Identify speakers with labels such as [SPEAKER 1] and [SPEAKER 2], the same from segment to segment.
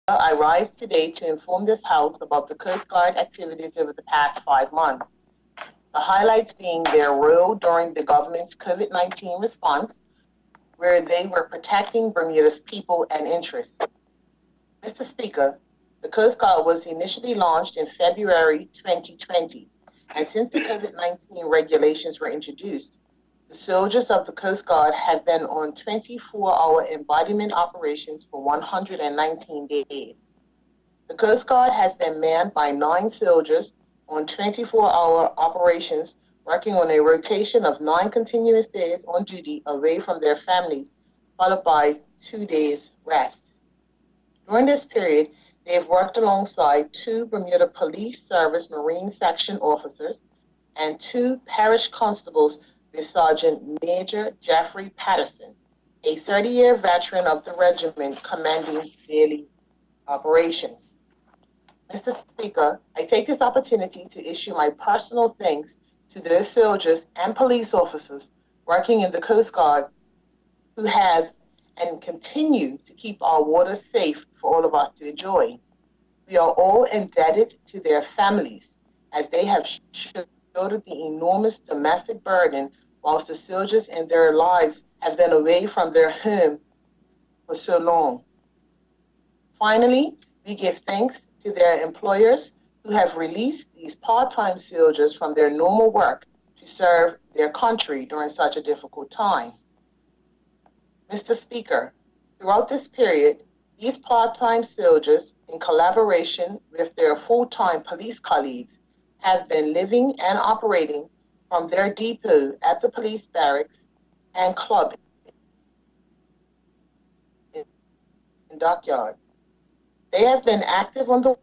[SPEAKER 1] I rise today to inform this House about the Coast Guard activities over the past 5 months. The highlights being their role during the government's COVID-19 response, where they were protecting Bermuda's people and interests. Mr. Speaker, the Coast Guard was initially launched in February 2020, and since the COVID-19 regulations were introduced, the soldiers of the Coast Guard have been on 24-hour embodiment operations for 119 days. The Coast Guard has been manned by 9 soldiers on 24-hour operations, working on a rotation of 9 continuous days on duty away from their families, followed by 2 days rest. During this period, they have worked alongside 2 Bermuda Police Service Marine Section officers and 2 parish constables with Sergeant Major Jeffrey Patterson, a 30-year veteran of the regiment commanding daily operations. Mr. Speaker, I take this opportunity to issue my personal thanks to those soldiers and police officers working in the Coast Guard who have and continue to keep our waters safe for all of us to enjoy. We are all indebted to their families as they have shouldered the enormous domestic burden whilst the soldiers in their lives have been away from their home for so long. Finally, we give thanks to their employers who have released these part-time soldiers from their normal work to serve their country during such a difficult time. Mr. Speaker, throughout this period, these part-time soldiers, in collaboration with their full-time police colleagues, have been living and operating from their depot at the police barracks and club in Dockyard. They have been active on the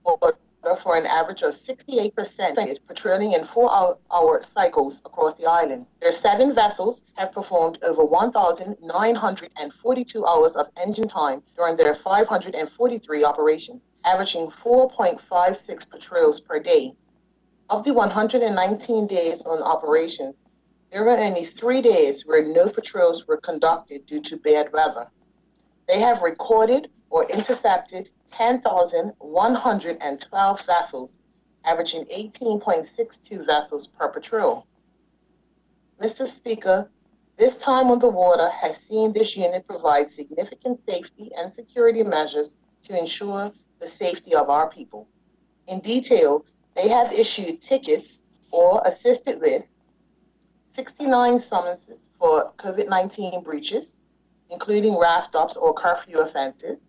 [SPEAKER 1] water for an average of 68%, patrolling in 4-hour cycles across the island. Their 7 vessels have performed over 1,942 hours of engine time during their 543 operations, averaging 4.56 patrols per day. Of the 119 days on operations, there were only 3 days where no patrols were conducted due to bad weather. They have recorded or intercepted 10,112 vessels, averaging 18.62 vessels per patrol. Mr. Speaker, this time on the water has seen this unit provide significant safety and security measures to ensure the safety of our people. In detail, they have issued tickets or assisted with 69 summonses for COVID-19 breaches, including raft-ups or curfew offenses,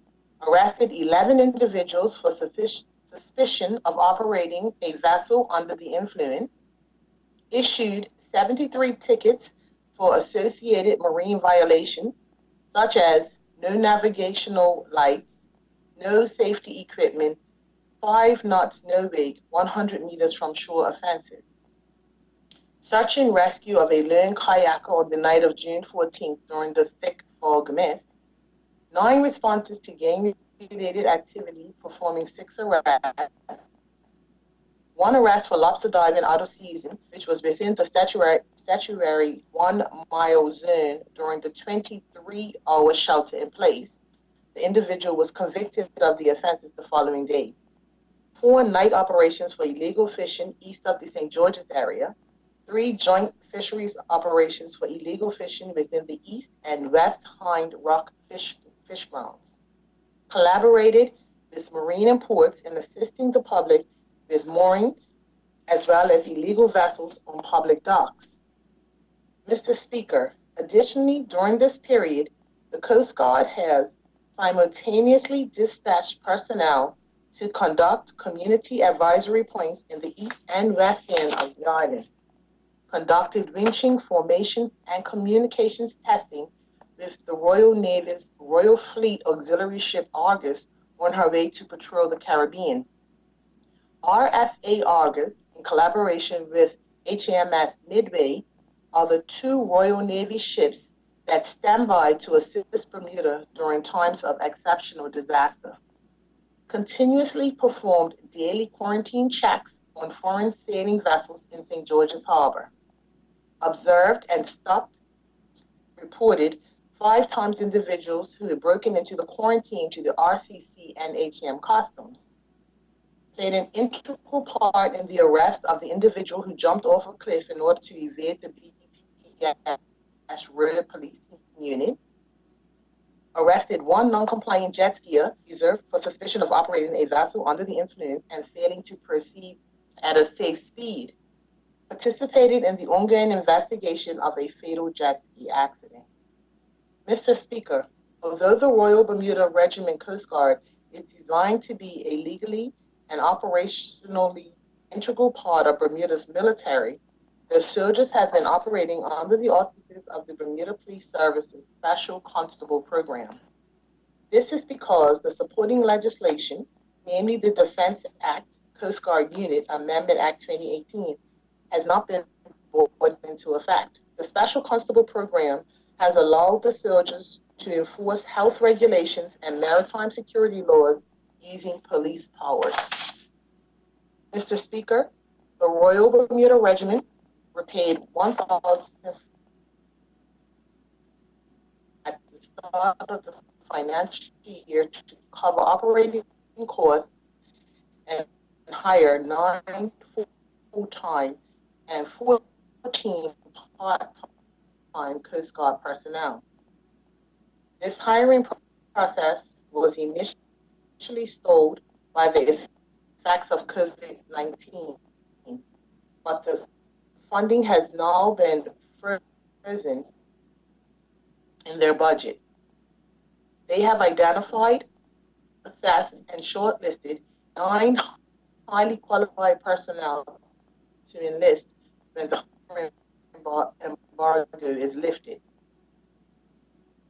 [SPEAKER 1] arrested 11 individuals for suspicion of operating a vessel under the influence, issued 73 tickets for associated marine violations, such as no navigational lights, no safety equipment, 5 knots no wake, 100 meters from shore offenses. Search and rescue of a lone kayaker on the night of June 14th during the thick fog mist, 9 responses to gang-related activity, performing 6 arrests, 1 arrest for lobster diving out of season, which was within the statutory 1-mile zone during the 23-hour shelter in place. The individual was convicted of the offenses the following day. 4 night operations for illegal fishing east of the St. George's area, 3 joint fisheries operations for illegal fishing within the East and West Hind Rock fish grounds, collaborated with marine and ports in assisting the public with moorings, as well as illegal vessels on public docks. Mr. Speaker, additionally, during this period, the Coast Guard has simultaneously dispatched personnel to conduct community advisory points in the east and west end of the island, conducted winching formations and communications testing with the Royal Navy's Royal Fleet Auxiliary Ship Argus on her way to patrol the Caribbean. RFA Argus, in collaboration with HMS Midway, are the 2 Royal Navy ships that stand by to assist Bermuda during times of exceptional disaster. Continuously performed daily quarantine checks on foreign sailing vessels in St. George's Harbor. Observed and stopped, reported 5 times individuals who had broken into the quarantine to the RCC and HM customs, played an integral part in the arrest of the individual who jumped off a cliff in order to evade the BP-road police unit, arrested 1 non-compliant jet skier user for suspicion of operating a vessel under the influence and failing to proceed at a safe speed, participated in the ongoing investigation of a fatal jet ski accident. Mr. Speaker, although the Royal Bermuda Regiment Coast Guard is designed to be a legally and operationally integral part of Bermuda's military, the soldiers have been operating under the auspices of the Bermuda Police Service's Special Constable Program. This is because the supporting legislation, namely the Defense Act Coast Guard Unit Amendment Act 2018, has not been brought into effect. The Special Constable Program has allowed the soldiers to enforce health regulations and maritime security laws using police powers. Mr. Speaker, the Royal Bermuda Regiment repaid $1,000 at the start of the financial year to cover operating costs and hire 9 full-time and 14 part-time Coast Guard personnel. This hiring process was initially stalled by the effects of COVID-19, but the funding has now been frozen in their budget. They have identified, assessed, and shortlisted 9 highly qualified personnel to enlist when the embargo is lifted.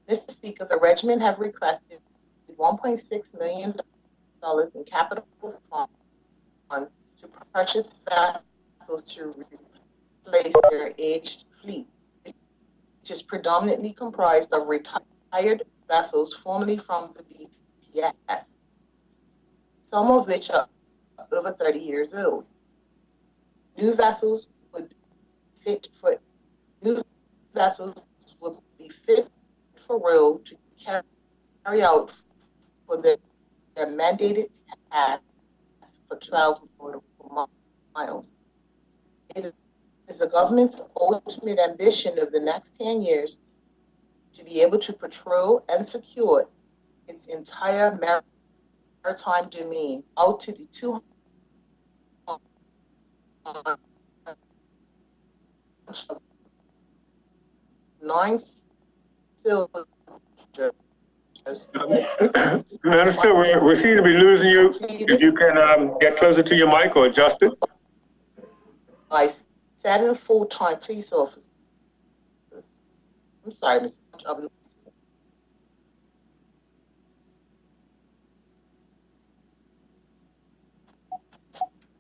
[SPEAKER 1] Mr. Speaker, the regiment have requested $1.6 million in capital funds to purchase vessels to replace their aged fleet, which is predominantly comprised of retired vessels formerly from the BPS, some of which are over 30 years old. New vessels would be fit for row to carry out for their mandated tasks for 12 nautical miles. It is the government's ultimate ambition of the next 10 years to be able to patrol and secure its entire maritime domain out to the 9 soldiers.
[SPEAKER 2] Minister, we seem to be losing you. If you can get closer to your mic or adjust it.
[SPEAKER 1] By 7 full-time police officers. I'm sorry, Mr.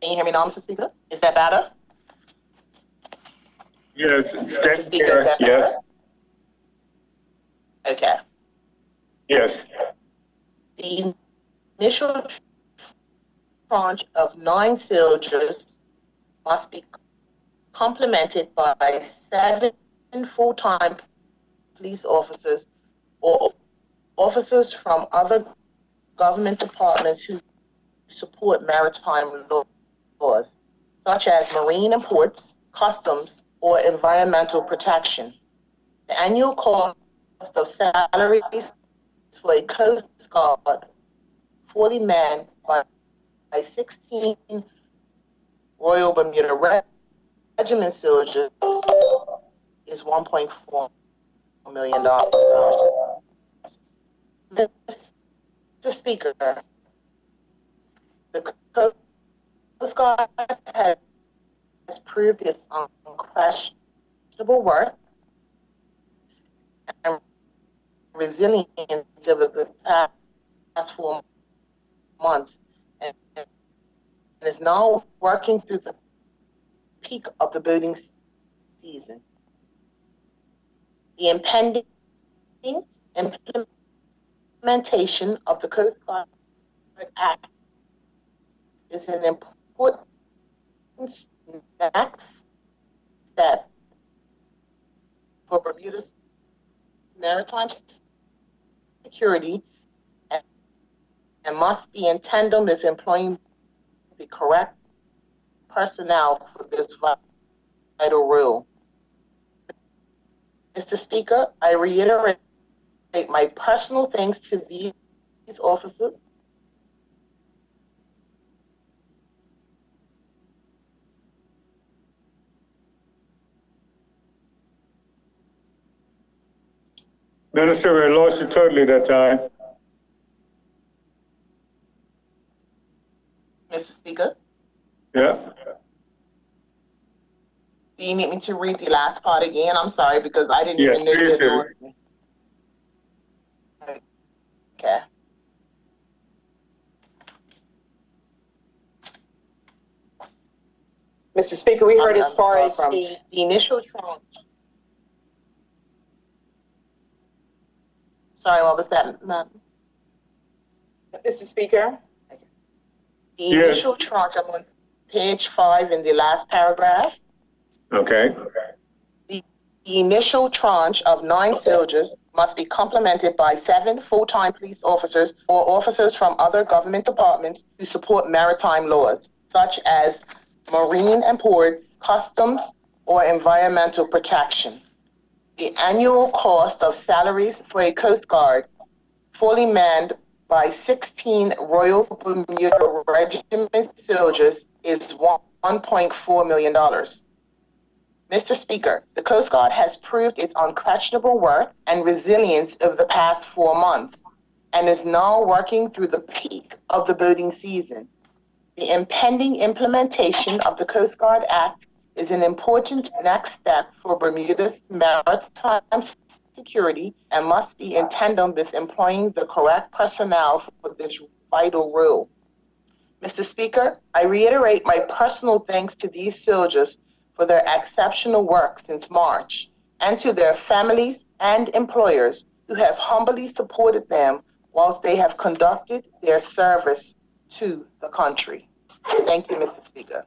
[SPEAKER 1] Can you hear me now, Mr. Speaker? Is that better?
[SPEAKER 2] Yes, it's getting clear. Yes.
[SPEAKER 1] Okay.
[SPEAKER 2] Yes.
[SPEAKER 1] The initial tranche of 9 soldiers must be complemented by 7 full-time police officers or officers from other government departments who support maritime laws, such as marine and ports, customs, or environmental protection. The annual cost of salaries for a Coast Guard 40 men by 16 Royal Bermuda Regiment soldiers is $1.4 million. Mr. Speaker, the Coast Guard has proved its unquestionable worth and resilience over the past 4 months and is now working through the peak of the boating season. The impending implementation of the Coast Guard Act is an important next step for Bermuda's maritime security and must be in tandem with employing the correct personnel for this vital role. Mr. Speaker, I reiterate my personal thanks to these officers
[SPEAKER 2] Minister, we lost you totally that time.
[SPEAKER 1] Mr. Speaker.
[SPEAKER 2] Yeah.
[SPEAKER 1] Do you need me to read the last part again? I'm sorry, because I didn't
[SPEAKER 2] Yes,
[SPEAKER 1] even know you
[SPEAKER 2] please
[SPEAKER 1] had
[SPEAKER 2] do.
[SPEAKER 1] lost me. Okay.
[SPEAKER 3] Mr. Speaker, we heard as far as
[SPEAKER 1] from the initial tranche. Sorry, what was that, ma'am?
[SPEAKER 3] Mr. Speaker.
[SPEAKER 1] The initial tranche, I'm on page 5 in the last paragraph.
[SPEAKER 2] Okay.
[SPEAKER 1] The initial tranche of 9 soldiers must be complemented by 7 full-time police officers or officers from other government departments who support maritime laws, such as marine and ports, customs, or environmental protection. The annual cost of salaries for a Coast Guard fully manned by 16 Royal Bermuda Regiment soldiers is $1.4 million. Mr. Speaker, the Coast Guard has proved its unquestionable worth and resilience over the past 4 months and is now working through the peak of the boating season. The impending implementation of the Coast Guard Act is an important next step for Bermuda's maritime security and must be in tandem with employing the correct personnel for this vital role. Mr. Speaker, I reiterate my personal thanks to these soldiers for their exceptional work since March, and to their families and employers who have humbly supported them whilst they have conducted their service to the country. Thank you, Mr. Speaker.